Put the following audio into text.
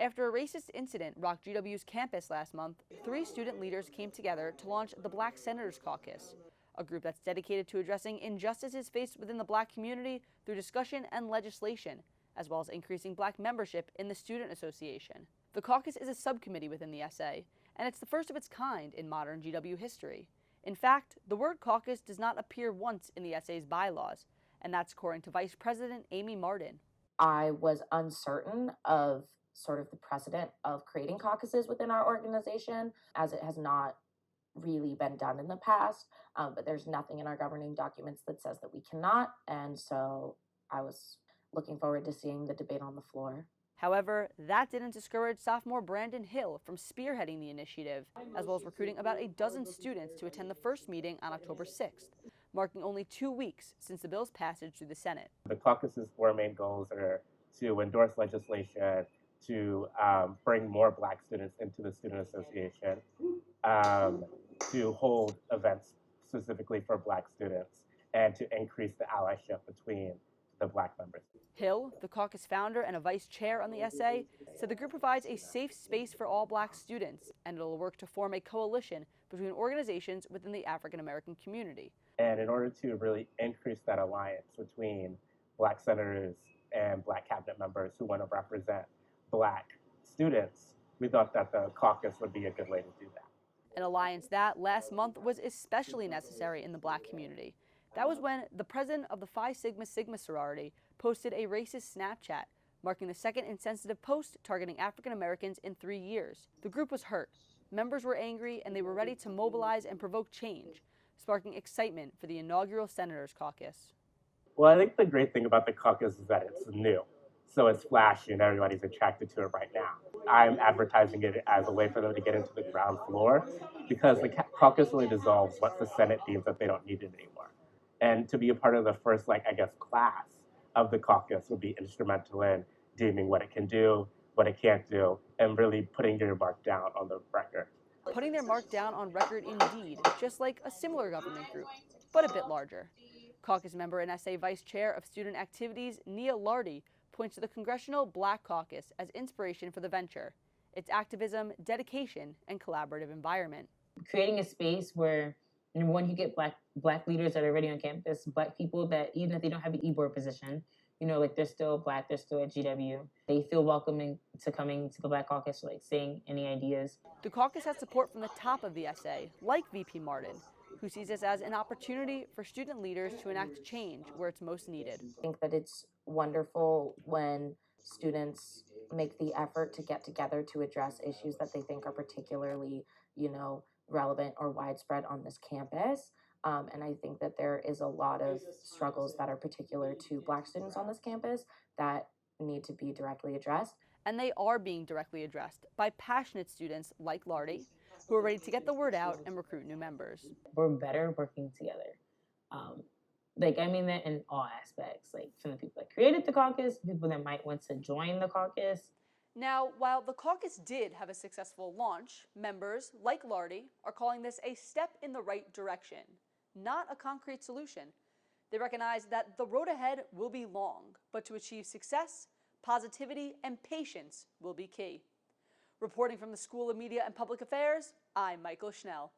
After a racist incident rocked GW's campus last month, 3 student leaders came together to launch the Black Senators Caucus, a group that's dedicated to addressing injustices faced within the Black community through discussion and legislation, as well as increasing Black membership in the Student Association. The caucus is a subcommittee within the SA, and it's the first of its kind in modern GW history. In fact, the word caucus does not appear once in the SA's bylaws, and that's according to Vice President Amy Martin. I was uncertain of sort of the precedent of creating caucuses within our organization, as it has not really been done in the past, but there's nothing in our governing documents that says that we cannot, and so I was looking forward to seeing the debate on the floor. However, that didn't discourage sophomore Brandon Hill from spearheading the initiative, as well as recruiting about a dozen students to attend the first meeting on October 6th, marking only 2 weeks since the bill's passage through the Senate. The caucus's 4 main goals are to endorse legislation, to bring more Black students into the Student Association, to hold events specifically for Black students, and to increase the allyship between the Black members. Hill, the caucus founder and a vice chair on the SA, said the group provides a safe space for all Black students, and it'll work to form a coalition between organizations within the African American community. And in order to really increase that alliance between Black senators and Black cabinet members who want to represent Black students, we thought that the caucus would be a good way to do that. An alliance that, last month, was especially necessary in the Black community. That was when the president of the Phi Sigma Sigma sorority posted a racist Snapchat, marking the second insensitive post targeting African Americans in 3 years. The group was hurt. Members were angry, and they were ready to mobilize and provoke change, sparking excitement for the inaugural Senators Caucus. Well, I think the great thing about the caucus is that it's new. So it's flashy and everybody's attracted to it right now. I'm advertising it as a way for them to get into the ground floor, because the caucus only dissolves once the Senate deems that they don't need it anymore. And to be a part of the first, class of the caucus would be instrumental in deeming what it can do, what it can't do, and really putting your mark down on the record. Putting their mark down on record indeed, just like a similar government group, but a bit larger. Caucus member and SA Vice Chair of Student Activities, Nia Lardy, points to the Congressional Black Caucus as inspiration for the venture, its activism, dedication, and collaborative environment. Creating a space where, number one, you get black leaders that are already on campus, Black people that, even if they don't have an e-board position, they're still Black, they're still at GW. They feel welcoming to coming to the Black Caucus, saying any ideas. The caucus has support from the top of the SA, like VP Martin, who sees this as an opportunity for student leaders to enact change where it's most needed. I think that it's wonderful when students make the effort to get together to address issues that they think are particularly, relevant or widespread on this campus. And I think that there is a lot of struggles that are particular to Black students on this campus that need to be directly addressed. And they are being directly addressed by passionate students like Lardy, who are ready to get the word out and recruit new members. We're better working together. I mean that in all aspects, from the people that created the caucus, people that might want to join the caucus. Now, while the caucus did have a successful launch, members, like Lardy, are calling this a step in the right direction, not a concrete solution. They recognize that the road ahead will be long, but to achieve success, positivity, and patience will be key. Reporting from the School of Media and Public Affairs, I'm Michael Schnell.